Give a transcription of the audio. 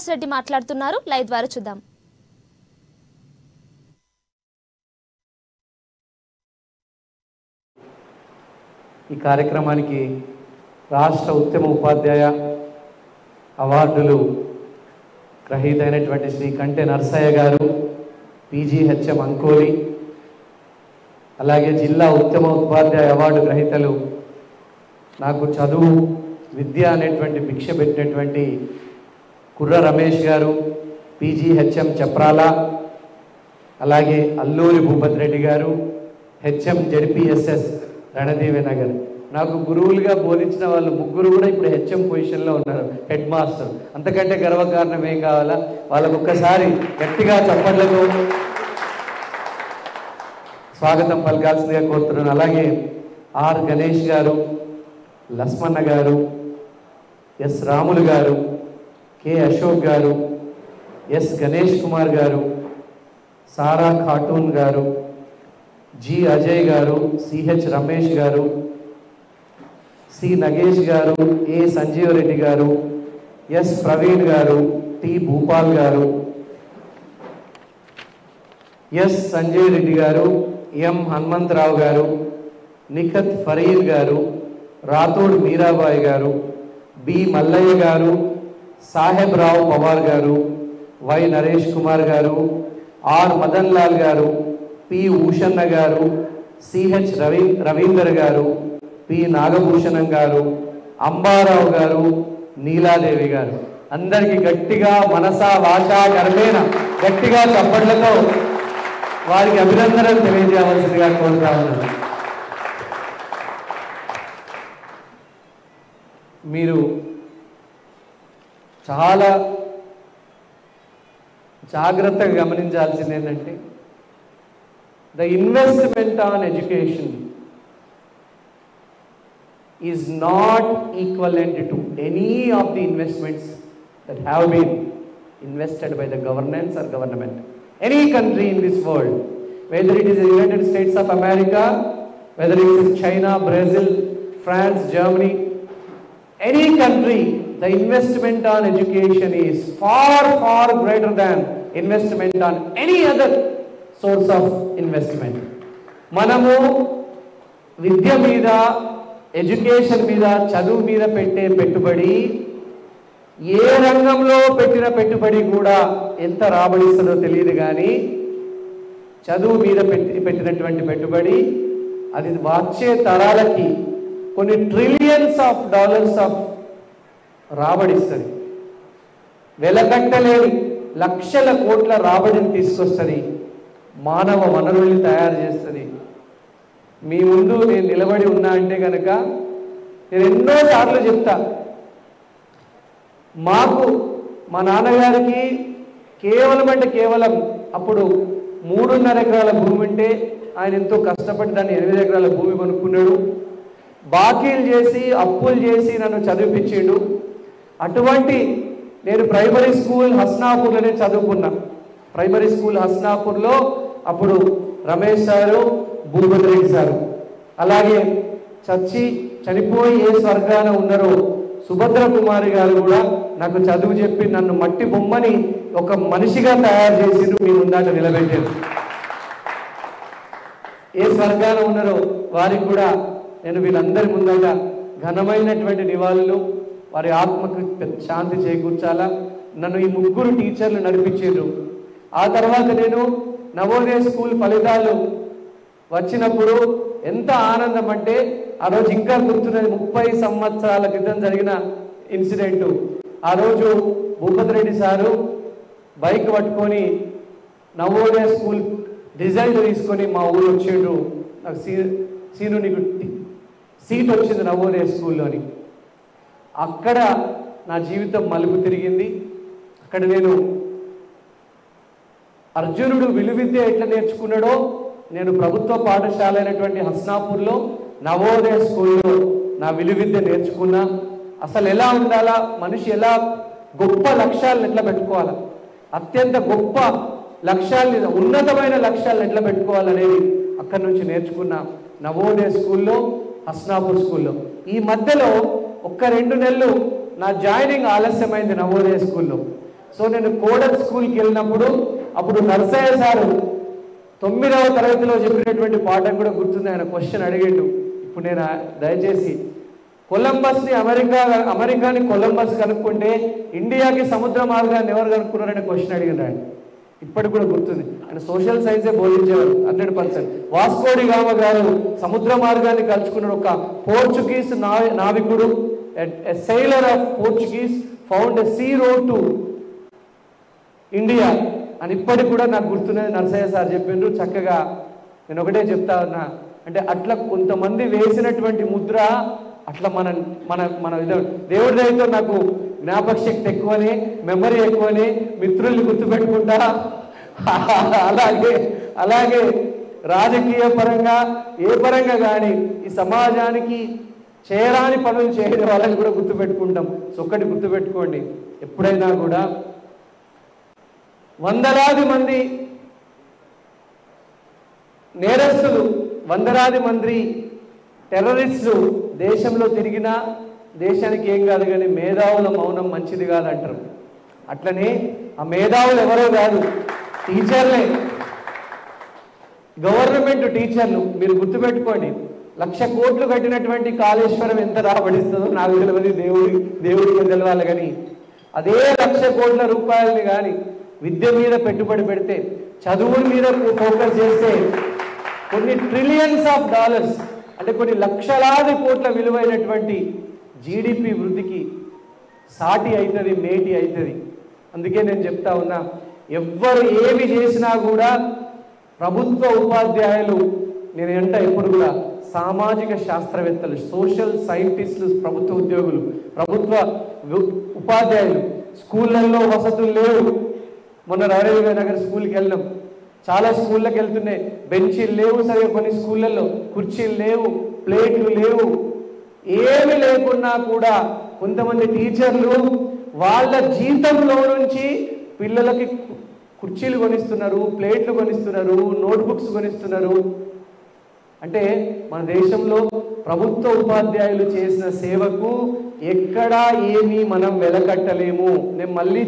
రెడ్డి మాట్లాడుతున్నారు. లైవ్ ద్వారా చూద్దాం. ఈ కార్యక్రమానికి రాష్ట్ర ఉత్తమ ఉపాధ్యాయ అవార్డులు గ్రహీత అయినటువంటి శ్రీ కంటె నర్సయ్య గారు, PGHM అంకోలి, అలాగే జిల్లా ఉత్తమ ఉపాధ్యాయ అవార్డు గ్రహీతలు నాకు చదువు విద్య అనేటువంటి భిక్ష పెట్టినటువంటి కుర్ర రమేష్ గారు, PGHM చప్రాల, అలాగే అల్లూరి భూపతి రెడ్డి గారు, HM JPSS రణదేవి నగర్. నాకు గురువులుగా బోధించిన వాళ్ళు ముగ్గురు కూడా ఇప్పుడు HM పొజిషన్లో ఉన్నారు, హెడ్ మాస్టర్. అంతకంటే గర్వకారణం ఏం కావాలా? వాళ్ళకు ఒక్కసారి గట్టిగా చప్పట్లతో స్వాగతం పలకాల్సిందిగా కోరుతున్నాను. అలాగే R గణేష్ గారు, లస్మన్న గారు, S రాములు గారు, K అశోక్ గారు, S గణేష్ కుమార్ గారు, సారా ఖాటూన్ గారు, G అజయ్ గారు, CH రమేష్ గారు, C నగేష్ గారు, A సంజీవ్ రెడ్డి గారు, S ప్రవీణ్ గారు, T భూపాల్ గారు, S సంజయ్ రెడ్డి గారు, M హనుమంతరావు గారు, నిఖత్ ఫరీద్ గారు, రాథోడ్ మీరాబాయి గారు, B మల్లయ్య గారు, సాహెబ్ రావు పవార్ గారు, Y నరేష్ కుమార్ గారు, R మదన్ లాల్ గారు, P ఊషన్న గారు, CH రవీందర్ గారు, P నాగభూషణం గారు, అంబారావు గారు, నీలాదేవి గారు. అందరికీ గట్టిగా మనసా వాచా కర్మేన గట్టిగా చప్పట్లతో వారికి అభినందనలు తెలియజేయవలసిందిగా కోరుతా ఉన్నాను. మీరు చాలా జాగ్రత్తగా గమనించాల్సింది ఏంటంటే, the investment on education is not equivalent to any of the investments that have been invested by the governance or government. Any country in this world, whether it is the United States of America, whether it is China, Brazil, France, Germany, any country, the investment on education is far, far greater than investment on any other source of investment. మనము విద్య మీద, education మీద, చదువు మీద పెట్టే పెట్టుబడి ఏ రంగంలో పెట్టిన పెట్టుబడి కూడా ఎంత రాబడిస్తుందో తెలియదు, కానీ చదువు మీద పెట్టినటువంటి పెట్టుబడి అది వచ్చే తరాలకి కొన్ని ట్రిలియన్స్ ఆఫ్ డాలర్స్ ఆఫ్ రాబడిస్తుంది. వెలకట్టలేని లక్షల కోట్ల రాబడిని తీసుకొస్తుంది, మానవ వనరుల్ని తయారు చేస్తుంది. మీ ముందు నేను నిలబడి ఉన్నా అంటే కనుక నేను ఎన్నోసార్లు చెప్తా, మాకు మా నాన్నగారికి కేవలం అప్పుడు 3.5 ఎకరాల భూమి ఉంటే ఆయన ఎంతో కష్టపడి దాన్ని 8 ఎకరాల భూమి కొనుక్కున్నాడు. బాకీలు చేసి అప్పులు చేసి నన్ను చదివిపించాడు. అటువంటి నేను ప్రైమరీ స్కూల్ హస్నాపూర్లోనే చదువుకున్నా. ప్రైమరీ స్కూల్ హస్నాపూర్లో అప్పుడు రమేష్ సారు, భూపతి రెడ్డి సారు, అలాగే చనిపోయి ఏ స్వర్గాన ఉన్నారో సుభద్ర కుమారి గారు కూడా నాకు చదువు చెప్పి నన్ను మట్టి బొమ్మని ఒక మనిషిగా తయారు చేసి మీ ముందాట నిలబెట్టారు. ఏ స్వర్గాన ఉన్నారో వారికి కూడా నేను వీళ్ళందరి ముందట ఘనమైనటువంటి నివాళులు, వారి ఆత్మకు శాంతి చేకూర్చాలా. నన్ను ఈ ముగ్గురు టీచర్లు నడిపించారు. ఆ తర్వాత నేను నవోదయ స్కూల్ ఫలితాలు వచ్చినప్పుడు ఎంత ఆనందం అంటే, ఆ రోజు ఇంకా గుర్తున్నది, 30 సంవత్సరాల క్రితం జరిగిన ఇన్సిడెంటు. ఆ రోజు భూపతి రెడ్డి సారు బైక్ పట్టుకొని నవోదయ స్కూల్ రిజల్ట్ తీసుకొని మా ఊరు వచ్చిండు. నాకు సీను నీకు సీట్ వచ్చింది నవోదయ స్కూల్లోని. అక్కడ నా జీవితం మలుపు తిరిగింది. అక్కడ నేను అర్జునుడు విలువిద్య ఎట్లా నేర్చుకున్నాడో నేను ప్రభుత్వ పాఠశాల అయినటువంటి హస్నాపూర్లో నవోదయ స్కూల్లో నా విలువిద్య నేర్చుకున్నా. అసలు ఎలా ఉండాలా, మనిషి ఎలా గొప్ప లక్ష్యాలను ఎట్లా పెట్టుకోవాలా, అత్యంత గొప్ప లక్ష్యాల్ని, ఉన్నతమైన లక్ష్యాలను ఎట్లా పెట్టుకోవాలనేది అక్కడి నుంచి నేర్చుకున్నా నవోదయ స్కూల్లో, హస్నాపూర్ స్కూల్లో. ఈ మధ్యలో 1-2 నెలలు నా జాయినింగ్ ఆలస్యమైంది నవోదయ స్కూల్లో. సో నేను కోడల్ స్కూల్కి వెళ్ళినప్పుడు అప్పుడు నర్సయ్య సారు 9వ తరగతిలో చెప్పినటువంటి పాఠం కూడా గుర్తుంది. ఆయన క్వశ్చన్ అడిగిండు. ఇప్పుడు నేను దయచేసి కొలంబస్ని అమెరికాని కొలంబస్ కనుక్కుంటే ఇండియాకి సముద్ర మార్గాన్ని ఎవరు కనుక్కున్నారనే క్వశ్చన్ అడిగినాడు ఆయన. ఇప్పటికి కూడా గుర్తుంది. ఆయన సోషల్ సైన్సే బోధించేవారు 100%. వాస్కోడి గామా గారు సముద్ర మార్గాన్ని కలుసుకున్న ఒక పోర్చుగీస్ నావికుడు, sailor of Portuguese found a sea road to India అని ఇప్పటికి కూడా నాకు గుర్తున్నది. నరసయ్య సార్ చెప్పిండ్రు చక్కగా. నేను ఒకటే చెప్తా ఉన్నా, అంటే అట్లా కొంతమంది వేసినటువంటి ముద్ర అట్లా మన మన మన దేవుడి దయతో నాకు జ్ఞాపక శక్తి ఎక్కువని, మెమరీ ఎక్కువని, మిత్రుల్ని గుర్తుపెట్టుకుంటా. అలాగే రాజకీయ పరంగా ఏ పరంగా కానీ ఈ సమాజానికి చేయరాని పనులు చేయని వాళ్ళని కూడా గుర్తుపెట్టుకుంటాం. సో ఒక్కటి గుర్తుపెట్టుకోండి, ఎప్పుడైనా కూడా వందలాది మంది నేరస్తులు, వందలాది మంది టెర్రరిస్టులు దేశంలో తిరిగినా దేశానికి ఏం కాదు, కానీ మేధావుల మౌనం మంచిది కాదంటారు. అట్లనే ఆ మేధావులు ఎవరో కాదు, టీచర్లే, గవర్నమెంట్ టీచర్లు. మీరు గుర్తుపెట్టుకోండి, 1,00,000 కోట్లు కట్టినటువంటి కాళేశ్వరం ఎంత రాబడిస్తుందో నాకు తెలియదు, దేవుడికి తెలవాలి. కానీ అదే 1,00,000 కోట్ల రూపాయలని కానీ విద్య మీద పెట్టుబడి పెడితే, చదువుల మీద ఫోకస్ చేస్తే కొన్ని ట్రిలియన్స్ ఆఫ్ డాలర్స్, అంటే కొన్ని లక్షలాది కోట్ల విలువైనటువంటి జీడిపి వృద్ధికి సాటి అవుతుంది, మేటి అవుతుంది. అందుకే నేను చెప్తా ఉన్నా, ఎవ్వరు ఏమి చేసినా కూడా ప్రభుత్వ ఉపాధ్యాయులు, నేను ఎప్పుడు కూడా సామాజిక శాస్త్రవేత్తలు, సోషల్ సైంటిస్టులు, ప్రభుత్వ ఉద్యోగులు, ప్రభుత్వ ఉపాధ్యాయులు, స్కూళ్ళల్లో వసతులు లేవు. మొన్న రాజేంద్ర నగర్ స్కూల్కి వెళ్ళినాం, చాలా స్కూళ్ళకి వెళ్తున్నాయి, బెంచీలు లేవు సరిగా, కొన్ని స్కూళ్ళల్లో కుర్చీలు లేవు, ప్లేట్లు లేవు. ఏమి లేకున్నా కూడా కొంతమంది టీచర్లు వాళ్ళ జీతంలో నుంచి పిల్లలకి కుర్చీలు కొనిస్తున్నారు, ప్లేట్లు కొనిస్తున్నారు, నోట్బుక్స్ కొనిస్తున్నారు. అంటే మన దేశంలో ప్రభుత్వ ఉపాధ్యాయులు చేసిన సేవకు ఎక్కడా ఏమీ మనం వెలకట్టలేము. నేను మళ్ళీ